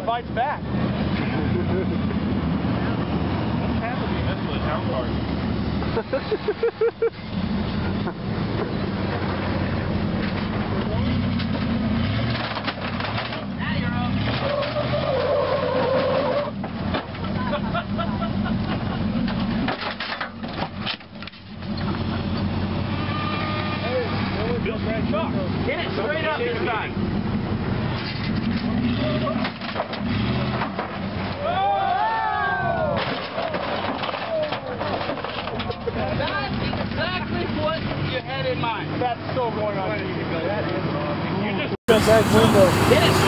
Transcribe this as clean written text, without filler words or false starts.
fights back. What's happening? That's the town card. Now you're up. Hit it straight up this time. That's exactly what you had in mind. That's still going on TV, Bill. That is. You just back window. Hit it